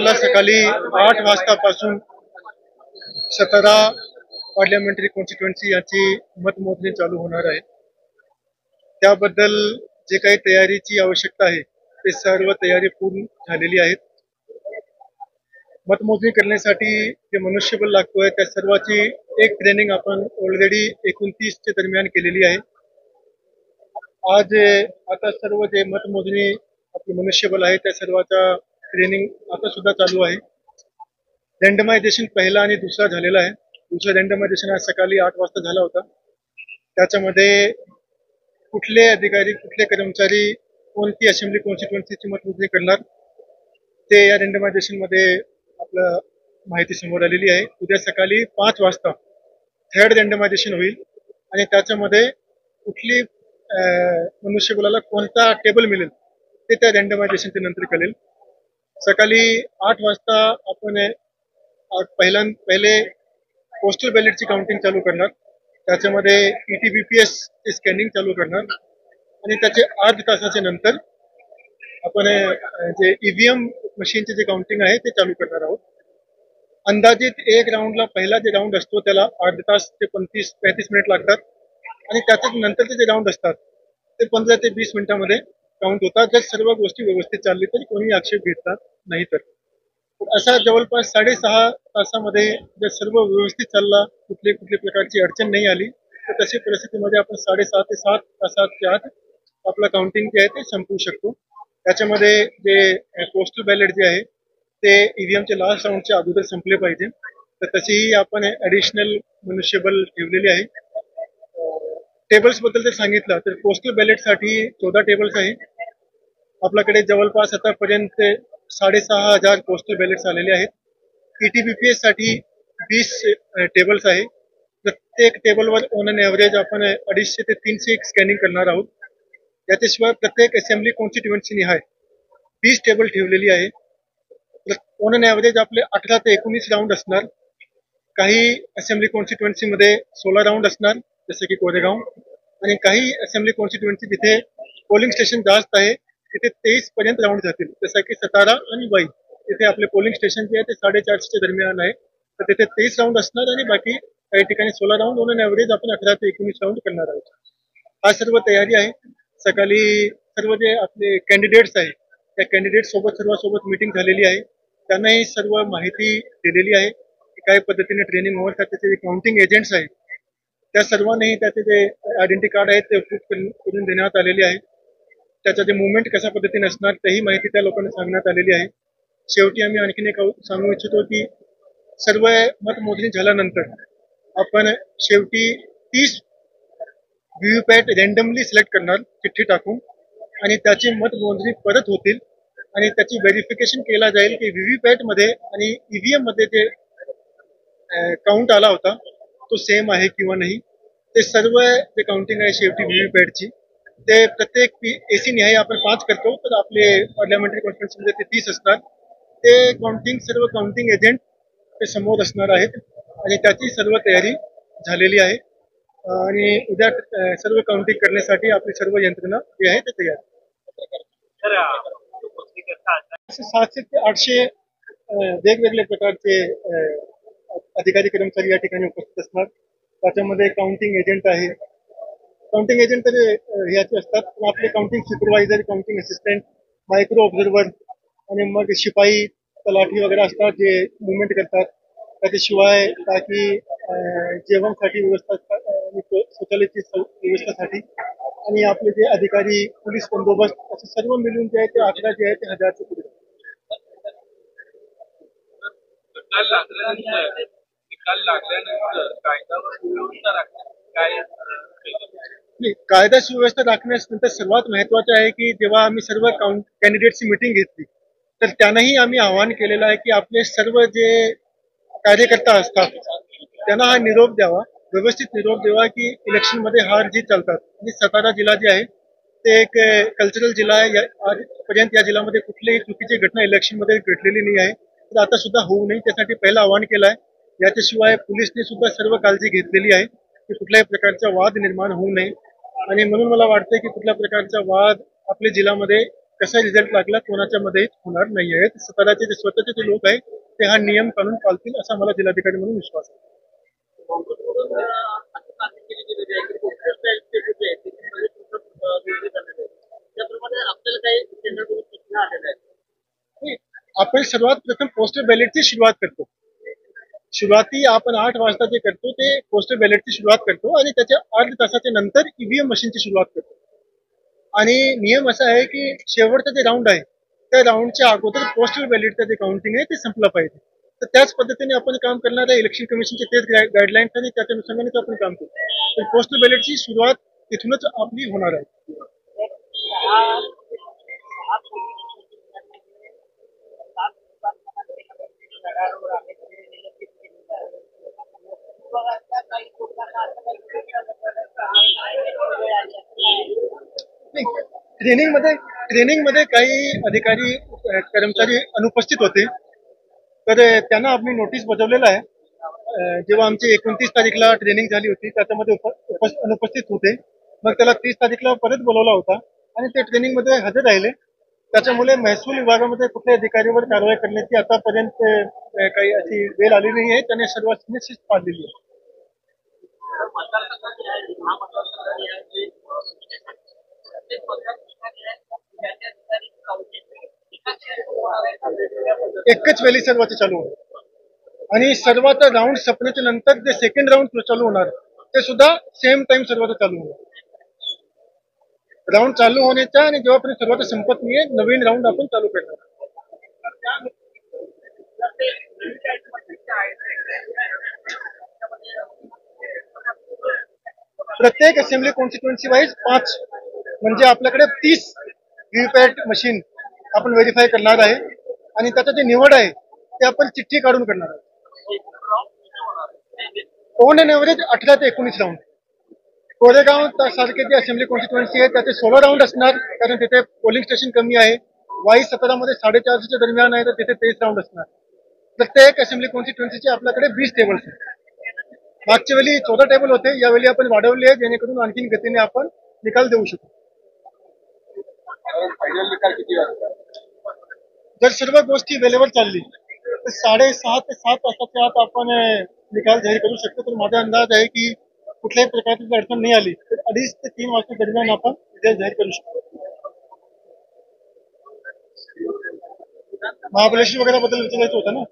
तारखेला सकाळी 8 वाजतापासून 17 पार्लमेंटरी कॉन्स्टिट्युएन्सी याची मतमोजणी चालू होणार आहे. त्याबद्दल जे काही तयारीची आवश्यकता आहे ते सर्व तयारी पूर्ण झालेली आहे. मतमोजणी करण्यासाठी जे मनुष्यबळ लागतोय त्या सर्वाची एक ट्रेनिंग आपण ऑलरेडी 29 च्या दरम्यान केलेली आहे. आज आता सर्व जे मतमोजणी आपले मनुष्यबळ आहे त्या सर्वाचा ट्रेनिंग आता सुद्धा चालू आहे. रँडमायझेशन पहिला आणि दुसरा झालेला आहे. दुसरा रँडमायझेशन आज सकाळी 8 वाजता झाला होता. त्याच्यामध्ये कुठले अधिकारी कुठले कर्मचारी कोणती असेंब्ली कॉन्स्टिट्युएन्सीची मतमोजणी करणार ते या रँडमायझेशन मध्ये आपलं माहिती समोर आलेली आहे. उद्या सकाळी 5 वाजता थर्ड रँडमायझेशन होईल आणि त्याच्यामध्ये कुठली मनुष्यबळाला कोणता टेबल मिळेल ते त्या रँडमायझेशनच्या नंतर कळेल. सकाळी 8 वाजता आपण पहिले पोस्टल बॅलेटची काउंटिंग चालू करणार. त्याच्यामध्ये ETBPS ची स्कॅनिंग चालू करणार आणि त्याचे अर्ध तासाच्या नंतर आपण जे EVM मशीनचे जे काउंटिंग आहे ते चालू करणार आहोत. अंदाजित एक राऊंडला पहिला जे राऊंड असतो त्याला अर्ध तास ते 35 मिनिट लागतात आणि त्याच्या नंतरचे जे राऊंड असतात ते 15 ते 20 मिनिटांमध्ये काउंट होतात. जर सर्व गोष्टी व्यवस्थित चालली तरी कोणी आक्षेप घेतला नाही तर. असा जवळपास 6.5 तासामध्ये जर सर्व व्यवस्थित चालला, कुठली प्रकारची अडचण नाही आली तर तशी परिस्थितीमध्ये आपण 6.5 ते 7 तासाच्या आत आपलं काउंटिंग जे आहे ते संपवू शकतो. त्याच्यामध्ये जे पोस्टल बॅलेट जे आहे ते EVMचे लास्ट राऊंडच्या अगोदर संपले पाहिजे. तर तशीही आपण ऍडिशनल मनुष्यबळ ठेवलेली आहे. टेबल्स बद्दल जर सांगितलं तर पोस्टल बॅलेटसाठी 14 टेबल्स आहे. आपल्याकडे जवळपास आतापर्यंत 6,500 पोस्टल बॅलेट्स आलेले आहेत. ETBPS साठी 20 टेबल्स आहे. प्रत्येक टेबलवर ऑन एन एव्हरेज आपण 250 ते 300 स्कॅनिंग करणार आहोत. याच्याशिवाय प्रत्येक असेंब्ली कॉन्स्टिट्युएन्सी निहाय 20 टेबल ठेवलेली आहे. ऑन एन एव्हरेज आपले 18 ते 19 राऊंड असणार. काही असेंब्ली कॉन्स्टिट्युएन्सीमध्ये 16 राऊंड असणार जसं की कोरेगाव आणि काही असेंब्ली कॉन्स्टिट्युएन्सी जिथे पोलिंग स्टेशन जास्त आहे तिथे 23 पर्यंत राऊंड जातील जसं की सतारा आणि वाई. तिथे आपले पोलिंग स्टेशन जे आहे ते 450 दरम्यान आहे तर तिथे 23 राऊंड असणार आणि बाकी काही ठिकाणी 16 राऊंड ऑन एन एव्हरेज आपण 18 ते 19 राऊंड करणार आहोत. हा सर्व तयारी आहे. सकाळी सर्व जे आपले कॅन्डिडेट्स आहे त्या कॅन्डिडेट सर्वांसोबत मीटिंग झालेली आहे. त्यांनाही सर्व माहिती दिलेली आहे की काय पद्धतीने ट्रेनिंग होणार. त्याचे जे काउंटिंग एजंट्स आहेत त्या सर्वांनाही त्याचे जे आयडेंटिटी कार्ड आहेत ते अप्रूव्ह करून देण्यात आलेले आहे. त्याचं जे मुवमेंट कशा पद्धतीने असणार तेही माहिती त्या लोकांना सांगण्यात आलेली आहे. शेवटी आम्ही आणखीन एक सांगू इच्छितो की सर्व मतमोजणी झाल्यानंतर आपण शेवटी 30 व्हीव्हीपॅट रँडमली सिलेक्ट करणार चिठ्ठी टाकून आणि त्याची मतमोजणी परत होतील आणि त्याची व्हेरिफिकेशन केला जाईल की व्हीव्हीपॅट मध्ये आणि EVM मध्ये जे काउंट आला होता तो सेम आहे किंवा नाही. ते सर्व जे काउंटिंग आहे शेवटी व्हीव्हीपॅटची ते प्रत्येक AC निहाय आपण 5 करतो तर आपले पार्लमेंटरी कॉन्फरन्समध्ये ते 30 असतात. ते काउंटिंग सर्व काउंटिंग एजंट ते समोर असणार आहेत आणि त्याची सर्व तयारी झालेली आहे आणि उद्या सर्व काउंटिंग करण्यासाठी आपली सर्व यंत्रणा जी आहे ते तयार. 700 ते 800 वेगवेगळ्या प्रकारचे अधिकारी कर्मचारी या ठिकाणी उपस्थित असणार. त्याच्यामध्ये काउंटिंग एजंट आहे. काउंटिंग एजंट तर ह्याचे असतात पण आपले counting supervisor, counting assistant, micro observer आणि मग शिपाई, तलाठी वगैरे असतात जे मुवमेंट करतात. त्याच्याशिवाय बाकी जेवणासाठी व्यवस्था, शौचालयाची व्यवस्थेसाठी आणि आपले जे अधिकारी, पोलीस बंदोबस्त असे सर्व मिळून जे आहे ते आकडा जे आहे ते 1000च्या पुढे. कायदा सुव्यवस्था राखण्यानंतर सर्वात महत्वाचं आहे की जेव्हा आम्ही सर्व कॅन्डिडेटची मिटिंग घेतली तर त्यांनाही आम्ही आवाहन केलेलं आहे की आपले सर्व जे कार्यकर्ता असतात त्यांना हा निरोप द्यावा, व्यवस्थित निरोप द्यावा की इलेक्शन मध्ये हार जीत चालतात. आणि सातारा जिल्हा जे आहे ते एक कल्चरल जिल्हा आहे. आजपर्यंत या जिल्ह्यामध्ये कुठलीही चुकीची घटना इलेक्शन मध्ये घडलेली नाही आहे. तर आता सुद्धा होऊ नये त्यासाठी पहिलं आवाहन केलं आहे. याच्याशिवाय पोलिसने सुद्धा सर्व काळजी घेतलेली आहे की कुठल्याही प्रकारचा वाद निर्माण होऊ नये आणि म्हणून मला वाटतं की कुठल्या प्रकारचा वाद आपल्या जिल्ह्यामध्ये कसा रिझल्ट लागला कोणाच्या मध्ये होणार नाही आहे. स्वतःचे जे लोक आहेत ते हा नियम काढून पाळतील असा मला जिल्हाधिकारी म्हणून विश्वास आहे. आपण सर्वात प्रथम पोस्टल बॅलेटची सुरुवात करतो. सुरुवाती आपण 8 वाजता जे करतो ते पोस्टल बॅलेटची सुरुवात करतो आणि त्याच्या अर्ध्या तासाच्या नंतर ईव्हीएम मशीनची सुरुवात करतो. आणि नियम असा आहे की शेवटचा जे राऊंड आहे त्या राऊंडच्या अगोदर पोस्टल बॅलेटचं जे काउंटिंग आहे ते संपलं पाहिजे. तर त्याच पद्धतीने आपण काम करणार आहे. इलेक्शन कमिशनचे तेच गाईडलाईन्स आणि त्याच्या अनुषंगानेच आपण काम करू. तर पोस्टल बॅलेटची सुरुवात तिथूनच आपली होणार आहे. ट्रेनिंगमध्ये काही अधिकारी कर्मचारी अनुपस्थित होते. तर त्यांना आम्ही नोटीस बजावलेला आहे. जेव्हा आमची 29 तारीखला ट्रेनिंग झाली होती त्याच्यामध्ये अनुपस्थित होते. मग त्याला 30 तारीखला परत बोलवला होता आणि ते ट्रेनिंगमध्ये हजर राहिले. त्याच्यामुळे महसूल विभागामध्ये कुठल्याही अधिकारीवर कारवाई करण्याची आतापर्यंत काही अशी वेळ आली नाही आहे. त्याने सर्वांनी शिस्त पाळलेली आहे. एकच वेळी सर्वांचे चालू होणार आणि सर्वात राऊंड संपण्याच्या नंतर जे सेकंड राऊंड चालू होणार ते सुद्धा सेम टाइम सर्वात चालू होणार. राऊंड चालू होण्याचा आणि जेव्हापर्यंत सर्वात संपत नाहीये नवीन राऊंड आपण चालू करणार. प्रत्येक असेंब्ली कॉन्स्टिट्युएन्सी वाईज 5 म्हणजे आपल्याकडे 30 व्हीव्हीपॅट मशीन आपण व्हेरीफाय करणार आहे आणि त्याचं जे निवड आहे ते आपण चिठ्ठी काढून करणार आहे. ऑन एन एव्हरेज 18 ते 19 राऊंड. कोरेगाव सारखे जे असेंब्ली कॉन्स्टिट्युएन्सी आहे त्याचे 16 राऊंड असणार कारण तिथे पोलिंग स्टेशन कमी आहे. वाई 17 मध्ये 450च्या दरम्यान आहे तर तिथे 23 राऊंड असणार. प्रत्येक असेंब्ली कॉन्स्टिट्युएन्सीचे आपल्याकडे 20 टेबल्स आहेत. मागच्या वेळी 14 टेबल होते, यावेळी आपण वाढवले आहे जेणेकरून आणखी गतीने आपण निकाल देऊ शकू. जर सर्व गोष्टी वेळेवर चालली तर 6:30 ते 7 तासाच्या आत आपण निकाल जाहीर करू शकतो. तर माझा अंदाज आहे की कुठल्याही प्रकारची अडचण नाही आली तर 2:30 ते 3 वाजता दरम्यान आपण रिझल्ट जाहीर करू शकतो. महाबळेश्वर वगैरे बद्दल विचारायचं होतं ना.